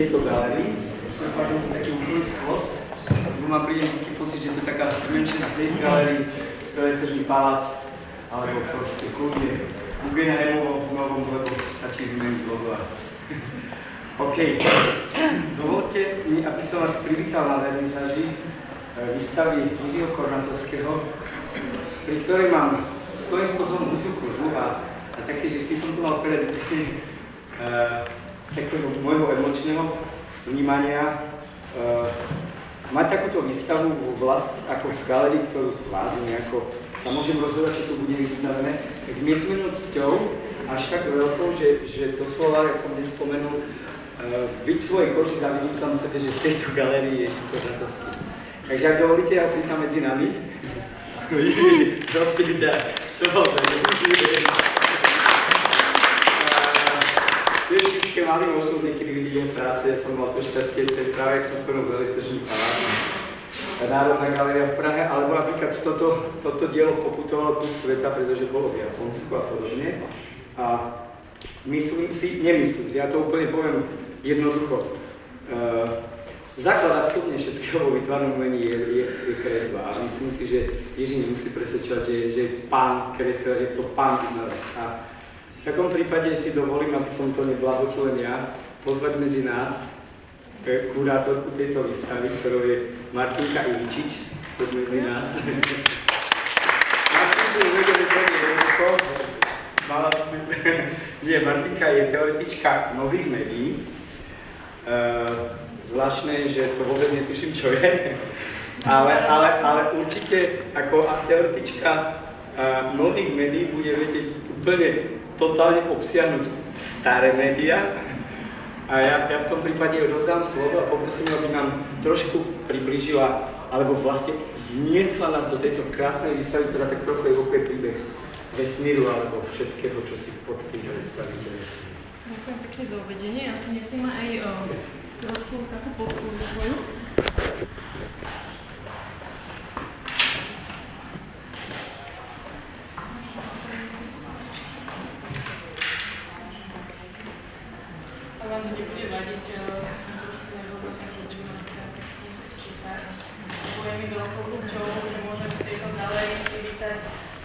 tejto galerii, páčil som taký úplný sklos, lebo ma príde vždycky pocit, že to je taká zmenšená v tejto galerii, Veletržný palác, alebo proste kľudne Guggenheimovo v novom, lebo stačí vymeniť logo. OK, dovolte mi, aby som vás privítal na vernisáži výstavy Jiřího Kornatovského, pri ktorej mám svojím spôsobom vysokú žlu a také, že keď som to mal pred takého môjho emočného vnímania mať takúto výstavu ako v galerii, ktorú kvázi nejako sa môžem rozhodovať, či to bude vystavené, tak nesmiernou cťou, až tak veľkou, že doslova, jak som dnes spomenul, byť svojej koži zavidím sám sebe, že v tejto galérii je Kornatovský. Takže ak dovolíte, ja prítam medzi nami. Prosím ťa, tiež všetké mali možnosť niekedy vidieť práce, ja som mal to šťastie, to je práve, jak som spomenul Veletržný palác, Národná galéria v Prahe, alebo napríklad toto dielo poputovalo tu sveta, pretože bolo v Japonsku a podobne. A nemyslím si, ja to úplne poviem jednoducho, základ absolútne všetkého vo výtvarnom umení je kresba a myslím si, že Jiří nemusí presvedčovať, že je pán kresba, že je to pán umelec. A v takom prípade si dovolím, aby som to neblahotil len ja, pozvať medzi nás kurátorku tejto výstavy, ktorou je Martinka Ivičič, tu medzi nás. Martinka uvedie, že to je jednoducho. Nie, Martinka je teoretička nových médií. Zvláštne, že to vôbec netuším, čo je, ale určite ako teoretička nových médií bude vedieť úplne totálne obsiahnuť staré médiá. A ja v tom prípade odovzdám slovo a poprosím, aby nám trošku priblížila, alebo vlastne vniesla nás do tejto krásnej výstavy, ktorá tak trochu evokuje príbeh vesmíru alebo všetkého, čo si pod tým predstavíte vesmíru. Ďakujem pekne za uvedenie. Ja si nesiem aj trošku takú podporu svoju. A vám to nebude vadiť, lebo je mi veľkou cťou, že môžem v tejto galérii privítať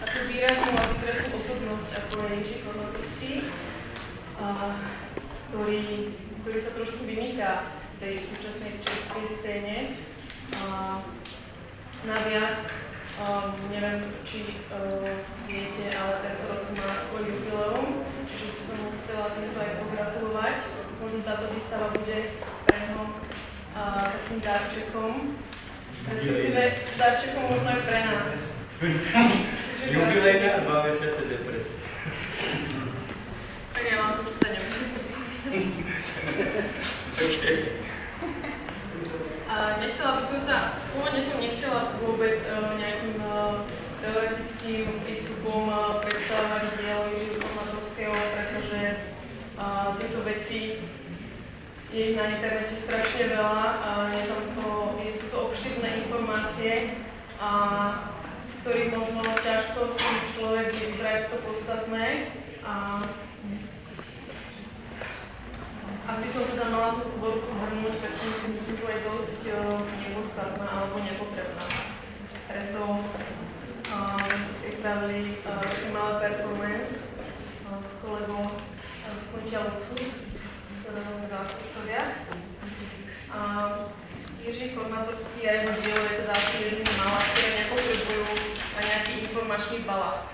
takú výraznú a výkresnú osobnosť, ako je Jiří Kornatovský, ktorý sa trošku vymýka tej súčasnej českej scéne. Naviac, neviem, či viete, ale tento rok má svoj jubileum, čiže by som mu chcela týmto aj pogratulovať. Možno táto výstava bude pre ňo takým darčekom, respektíve darčekom možno aj pre nás. Jubilejná a 2 mesiace depresie. Tak ja vám to dostanem. Okay. Nechcela by som sa, pôvodne som nechcela vôbec nejakým teoretickým prístupom predstavovať dielo Jiřího Kornatovského, pretože tieto veci je ich na internete strašne veľa a sú to obširné informácie, z ktorých možno ťažko si človek vybrať to podstatné. Ak by som teda mala tú tvorbu zhrnúť, tak si myslím, že sú aj dosť nepodstatná alebo nepotrebná. Preto sme si pripravili také malé performance s kolegou z Kontia Luxus, ktoré máme zástupcovia. Jiří Kornatovský a jeho dielo je teda asi jedným malá, ktoré nepotrebujú na nejaký informačný balast.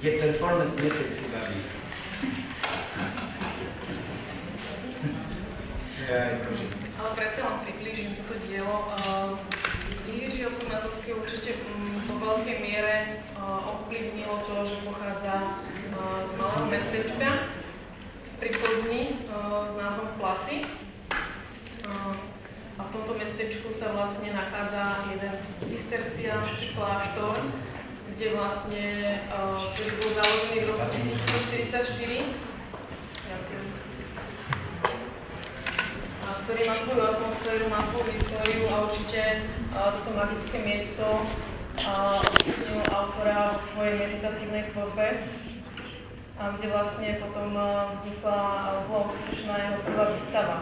Je performance nesexy baví. Ale predsa vám priblížim toto dielo. Jiřího Kornatovského určite vo veľkej miere ovplyvnilo to, že pochádza z malého mestečka pri Plzni s názvom Plasy. A v tomto mestečku sa vlastne nachádza jeden cisterciánsky kláštor, kde vlastne, ktorý bol založený v roku 1144. ktorý má svoju atmosféru, má svoju históriu a určite toto magické miesto ovplyvnilo autora vo svojej meditatívnej tvorbe, kde vlastne potom bola uskutočná jeho prvá výstava.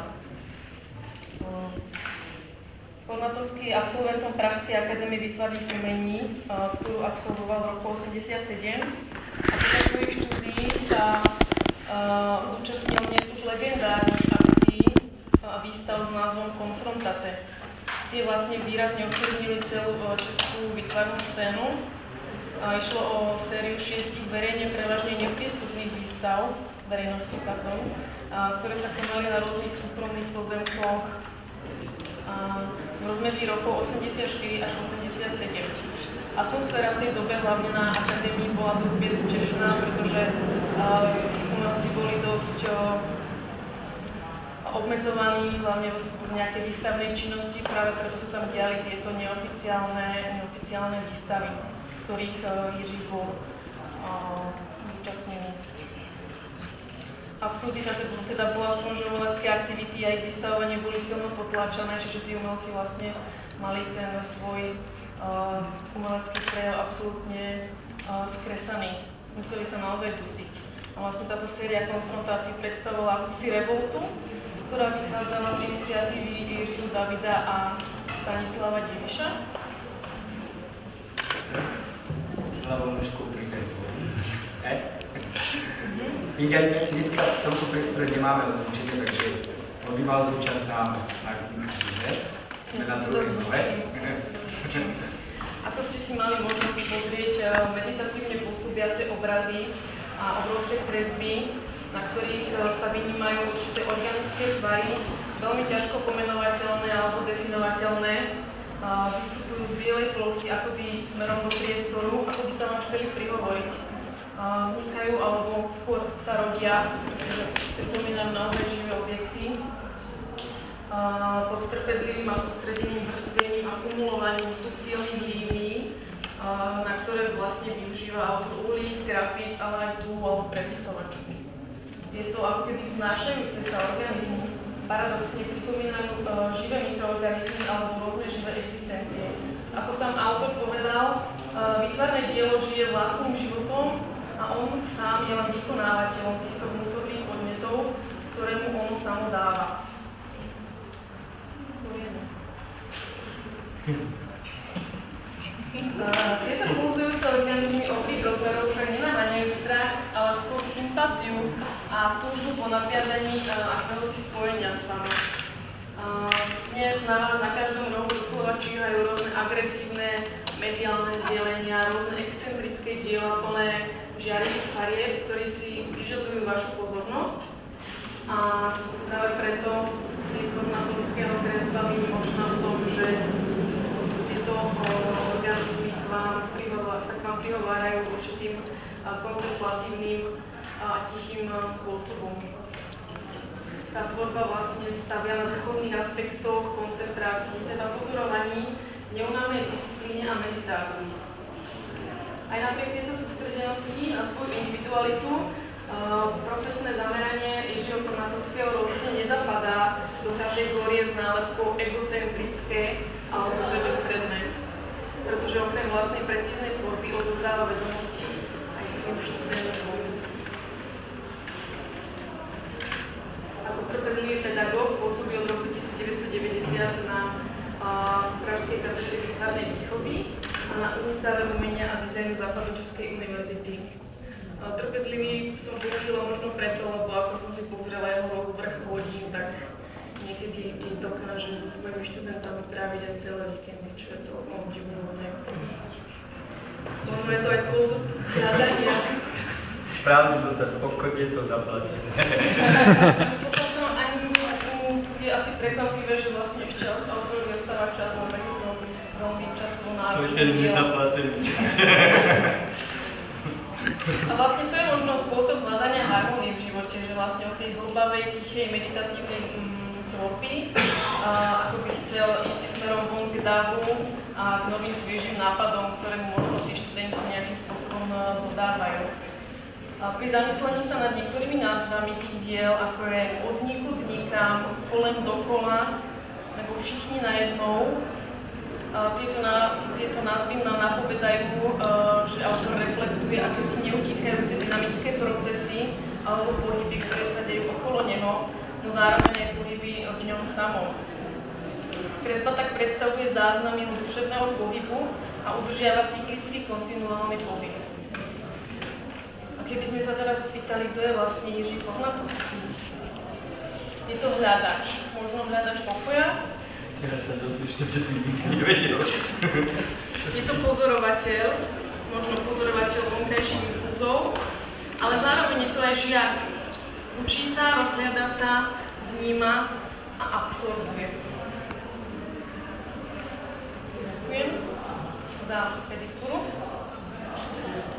Kornátovský je absolventom Pražskej akadémie výtvarných umení, ktorú absolvoval v roku 1987. A počas svojich štúdií sa zúčastnil dnes už legendárnych akcií a výstav s názvom Konfrontace. Tie vlastne výrazne ovplyvnili celú českú výtvarnú scénu. Išlo o sériu 6 verejne prevažne neprístupných výstav, ktoré sa konali na rôznych súkromných pozemkoch v rozmedzi rokov 84 až 87. Atmosféra v tej dobe, hlavne na akadémii, bola dosť bezútešná, pretože umelci boli dosť obmedzovaní, hlavne v nejakej výstavnej činnosti, práve preto sa tam diali tieto neoficiálne výstavy, ktorých Jiří bol účastnený. Absurdita teda bola v tom, že umelecké aktivity a ich vystavovanie boli silno potláčané, čiže tí umelci vlastne mali ten svoj umelecký prejav absolútne skresaný. Museli sa naozaj dusiť. A vlastne táto séria konfrontácií predstavovala akúsi revoltu, ktorá vychádzala z iniciatívy Jiřího Davida a Stanislava Diviša. Dneska v tomto priestore nemáme rozlučenie, takže obýval zúčať sa Martina Čiže. Sme na druhej zove. Ako ste si mali možnosť pozrieť meditatívne pôsobiace obrazy a obrovské kresby, na ktorých sa vynímajú určité organické tvary, veľmi ťažko pomenovateľné alebo definovateľné, vystupujú z bielej plochy akoby smerom do priestoru, ako by sa vám chceli prihovoriť. Vznikajú alebo skôr sa rodia, pretože pripomínajú naozaj živé objekty. Pod trpezlivým a sústredeným vrstvením a kumulovaním subtilných línií, na ktoré vlastne využíva autor uhlík, grafit, ale aj tú alebo prepisovačku. Je to ako keby vznášajúce sa organizmy, paradoxne pripomínajú živé mikroorganizmy alebo rôzne živé existencie. Ako sám autor povedal, výtvarné dielo žije vlastným životom a on sám je len vykonávateľom týchto vnútorných podnetov, ktoré mu on samo dáva. Tieto pulzujúce organizmy obých rozmerov však nenaháňajú strach, ale skôr sympatiu a túžbu po nadviazaní akéhosi spojenia s vami. Dnes na vás na každom rohu doslova číhajú rôzne agresívne mediálne zdieľania, rôzne excentrické diela plné žiarivých farieb, ktorí si vyžadujú vašu pozornosť. A práve preto je kornátovského kresba výnimočná v tom, že tieto organizmy sa k vám prihovárajú určitým kontemplatívnym a tichým spôsobom. Tá tvorba vlastne stavia na duchovných aspektoch, koncentrácii, sebapozorovaní, neunavnej disciplíne a meditácii. Aj napriek tejto sústredenosti na svoju individualitu profesné zameranie Jiřího Kornátovského rozhodne nezapadá do kategórie s nálepkou egocentrické alebo sebestredné, pretože okrem vlastnej precíznej tvorby odovzdáva vedomosti aj svojim študentov. Ako trpezlivý pedagóg pôsobil od roku 1990 na Pražskej katedre výtvarnej výchovy a na Ústave umenia a dizajnu Západočeskej univerzity. Trpezlivý som použila možno preto, lebo ako som si pozrela jeho rozvrh hodín, tak niekedy dokáže so svojimi študentami tráviť aj celé víkendy, čo je celkom obdivuhodné. Možno je to aj spôsob hľadania. Správny dotaz, pokud je to zaplacené. Potom som ani je asi prekvapivé, že vlastne ešte autor dostáva čas na takýto veľmi časovo náročný diel. To je nezaplacený čas. A vlastne to je možno spôsob hľadania harmónie v živote, že vlastne od tej hlbavej, tichej, meditatívnej tvorby, ako by chcel ísť smerom von k davu a k novým sviežým nápadom, ktoré mu možno tí študenti nejakým spôsobom dodávajú. Pri zamyslení sa nad niektorými názvami tých diel, ako je Od vníku k vníkám, Kolem dokola, nebo Všichni najednou, tieto názvy nám napovedajú, že autor reflektuje akési neutichajúce dynamické procesy alebo pohyby, ktoré sa dejú okolo neho, no zároveň aj pohyby v ňom samom. Kresba tak predstavuje záznam jeho duševného pohybu a udržiava cyklický kontinuálny pohyb. A keby sme sa teraz spýtali, kto je vlastne Jiří Pohnatovský? Je to hľadač, možno hľadač pokoja? Teraz sa dozvieš to, čo si nikdy nevedel. Je to pozorovateľ, možno pozorovateľ vonkajších impulzov, ale zároveň je to aj žiak. Učí sa, rozhliada sa, vníma a absorbuje. Ďakujem za pedikúru.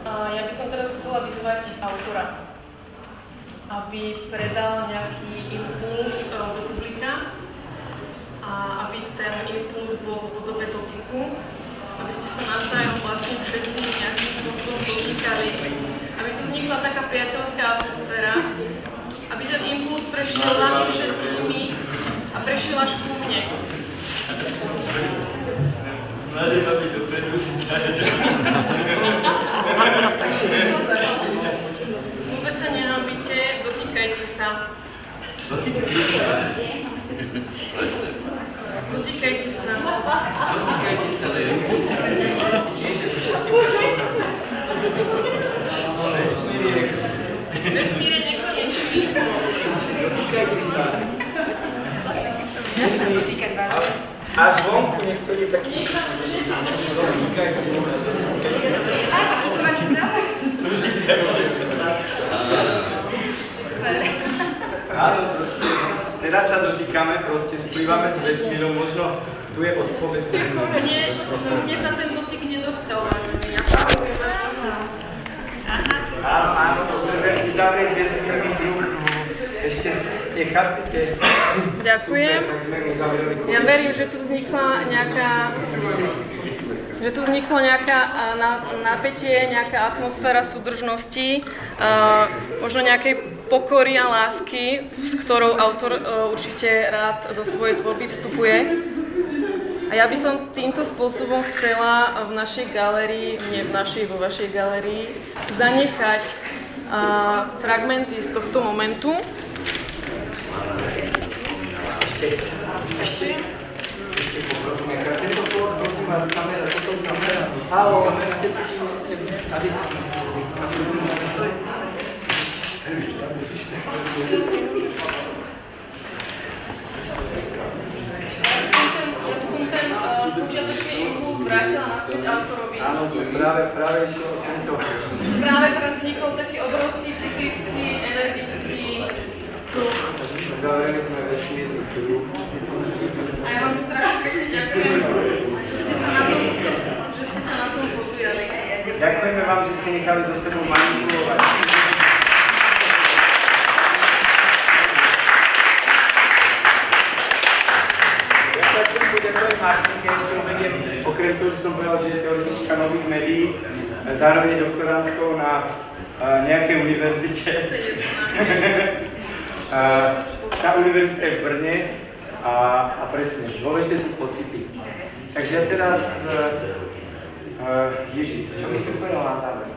Ja by som teraz chcela vyzvať autora, aby predal nejaký impuls do publika a aby ten impuls bol v podobe dotyku, aby ste sa navzájom vlastne všetci nejakým spôsobom dotýkali, aby tu vznikla taká priateľská atmosféra, aby ten impuls prešiel nami všetkými a prešiel až ku mne. Mladé babi dopredu stále. Vôbec sa nehambite, dotýkajte sa. Dotýkajte sa. Dotýkajte sa. Dotýkajte sa, Vesmír je nekonečný. Dotýkajte sa. Až vonku niektorý taký... Nech sa všetci Dotýkajte Áno, proste, teraz sa dotýkame, proste splývame s vesmírom, možno tu je odpoveď. Mne sa ten dotyk nedostal, vážený. Áno, môžeme si zavrieť vesmírny druh. Ešte nechápete. Ďakujem. Ja verím, že tu vzniklo nejaká napätie, nejaká atmosféra súdržnosti, možno nejakej pokory a lásky, s ktorou autor určite rád do svojej tvorby vstupuje. A ja by som týmto spôsobom chcela v našej galérii, vo vašej galérii, zanechať fragmenty z tohto momentu. Ešte poprosím, tento fór, prosím vás, kamera, toto kamera. Haló, ste tady. Ja by som ten počiatočný impuls vrátila naspäť autorovi. Áno, práve išiel o tento. Práve teraz vznikol taký obrovský cyklický, energický kruh. Zavreli sme vesmírny kruh. A ja vám strašne pekne ďakujem, že ste sa na tom podujali. Ďakujeme vám, že ste nechali za sebou manipulovať. Ja sa chcem poďakovať Martinke, ešte uvediem, okrem toho, že som povedal, že je teoretička nových médií, zároveň je doktorantkou na nejakej univerzite. Tá univerzita je v Brne a presne, dôležité sú pocity. Takže ja teraz, Jiří, čo by si povedal na záver?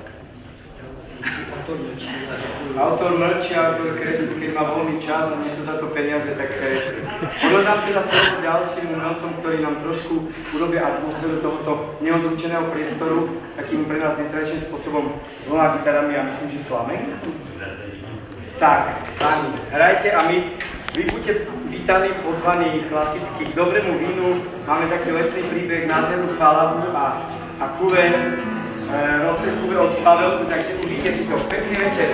Autor mlčí, autor kreslí, keď má voľný čas a nie sú za to peniaze, tak kreslí. Odovzdám teda slovo ďalším umelcom, ktorí nám trošku urobia atmosféru tohoto neozvučeného priestoru takým pre nás netradičným spôsobom, dvoma gitarami a myslím, že flamenco. Tak, páni, hrajte a vy buďte vítaní, pozvaní klasicky k dobrému vínu. Máme taký letný príbeh, nádhernú palavu a kuve, rozsed kuve od Pavelku, takže užite si to. Pekný večer.